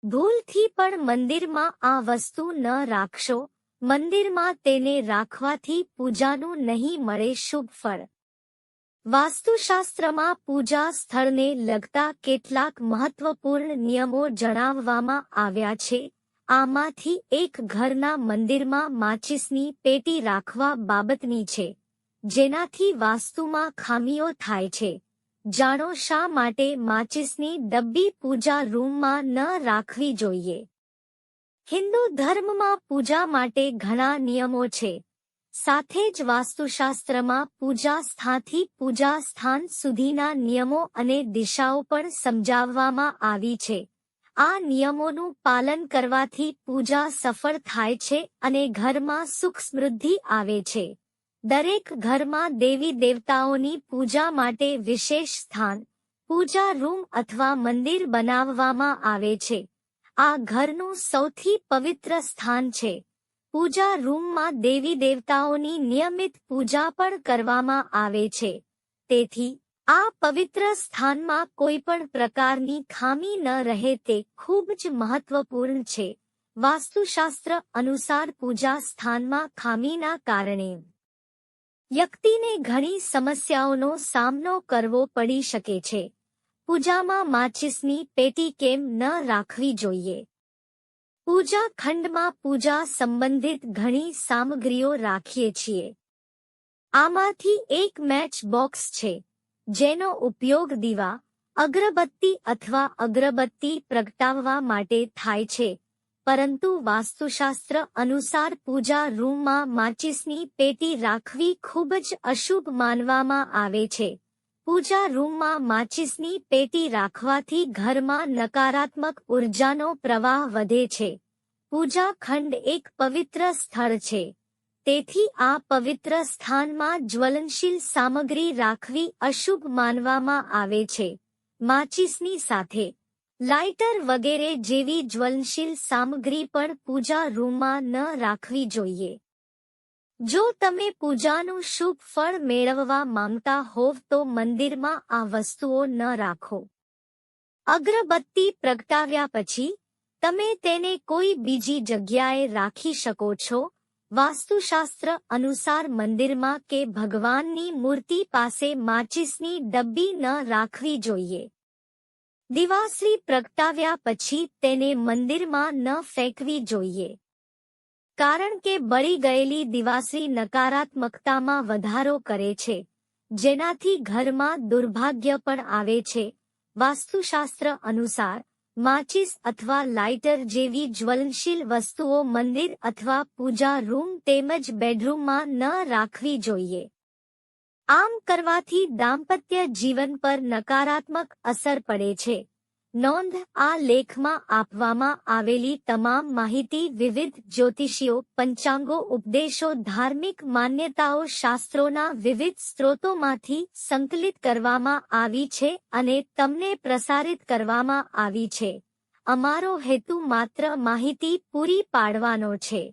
ભૂલથી પણ મંદિરમાં આ વસ્તુ ન રાખશો. મંદિરમાં તેને રાખવાથી પૂજાનું નહીં મળે શુભ ફળ. વાસ્તુશાસ્ત્રમાં પૂજા સ્થળને લગતા કેટલાક મહત્વપૂર્ણ નિયમો જણાવવામાં આવ્યા છે. આમાંથી એક ઘરના મંદિરમાં માચીસની પેટી રાખવા બાબતની છે, જેનાથી વાસ્તુમાં ખામીઓ થાય છે. જાણો શા માટે માચીસની ડબ્બી પૂજા રૂમમાં ન રાખવી જોઈએ. હિન્દુ ધર્મમાં પૂજા માટે ઘણા નિયમો છે. સાથે જ વાસ્તુશાસ્ત્રમાં પૂજા સ્થાનથી પૂજા સ્થાન સુધીના નિયમો અને દિશાઓ પણ સમજાવવામાં આવી છે. આ નિયમોનું પાલન કરવાથી પૂજા સફળ થાય છે અને ઘરમાં સુખ સમૃદ્ધિ આવે છે. દરેક ઘરમાં દેવી દેવતાઓની પૂજા માટે વિશેષ સ્થાન, પૂજા રૂમ અથવા મંદિર બનાવવામાં આવે છે. આ ઘરનું સૌથી પવિત્ર સ્થાન છે. પૂજા રૂમમાં દેવી દેવતાઓની નિયમિત પૂજા પણ કરવામાં આવે છે. તેથી આ પવિત્ર સ્થાનમાં કોઈ પણ પ્રકારની ખામી ન રહે તે ખૂબ જ મહત્વપૂર્ણ છે. વાસ્તુશાસ્ત્ર અનુસાર પૂજા સ્થાનમાં ખામીના કારણે વ્યક્તિને ઘણી સમસ્યાઓનો સામનો કરવો પડી શકે છે. પૂજામાં માચીસની પેટી કેમ ન રાખવી જોઈએ? પૂજા ખંડમાં પૂજા સંબંધિત ઘણી સામગ્રીઓ રાખીએ છીએ. આમાંથી એક મેચ બોક્સ છે, જેનો ઉપયોગ દીવા, અગરબત્તી અથવા અગરબત્તી પ્રગટાવવા માટે થાય છે. પરંતુ વાસ્તુશાસ્ત્ર અનુસાર પૂજા રૂમમાં માચીસની પેટી રાખવી ખૂબ જ અશુભ માનવામાં આવે છે. પૂજા રૂમમાં માચીસની પેટી રાખવાથી ઘરમાં નકારાત્મક ઉર્જાનો પ્રવાહ વધે છે. પૂજા ખંડ એક પવિત્ર સ્થળ છે, તેથી આ પવિત્ર સ્થાનમાં જ્વલનશીલ સામગ્રી રાખવી અશુભ માનવામાં આવે છે. માચીસની સાથે લાઇટર વગેરે જેવી જ્વલનશીલ સામગ્રી પણ પૂજા રૂમમાં ન રાખવી જોઈએ. જો તમે પૂજાનું શુભ ફળ મેળવવા માંગતા હોવ તો મંદિરમાં આ વસ્તુઓ ન રાખો. અગરબત્તી પ્રગટાવ્યા પછી તમે તેને કોઈ બીજી જગ્યાએ રાખી શકો છો. વાસ્તુશાસ્ત્ર અનુસાર મંદિરમાં કે ભગવાનની મૂર્તિ પાસે માચીસની ડબ્બી ન રાખવી જોઈએ. દિવાસળી પ્રગટાવ્યા પછી તેને મંદિરમાં ન ફેંકવી જોઈએ, કારણ કે બળી ગયેલી દિવાસળી નકારાત્મકતામાં વધારો કરે છે, જેનાથી ઘરમાં દુર્ભાગ્ય પણ આવે છે. વાસ્તુશાસ્ત્ર અનુસાર માચીસ અથવા લાઇટર જેવી જ્વલનશીલ વસ્તુઓ મંદિર અથવા પૂજા રૂમ તેમજ બેડરૂમમાં ન રાખવી જોઈએ. આમ કરવાથી દાંપત્ય જીવન પર નકારાત્મક અસર પડે છે. નોંધ: આ લેખમાં આપવામાં આવેલી તમામ માહિતી વિવિધ જ્યોતિષીઓ, પંચાંગો, ઉપદેશો, ધાર્મિક માન્યતાઓ, શાસ્ત્રોના વિવિધ સ્ત્રોતોમાંથી સંકલિત કરવામાં આવી છે અને તમને પ્રસારિત કરવામાં આવી છે. અમારો હેતુ માત્ર માહિતી પૂરી પાડવાનો છે.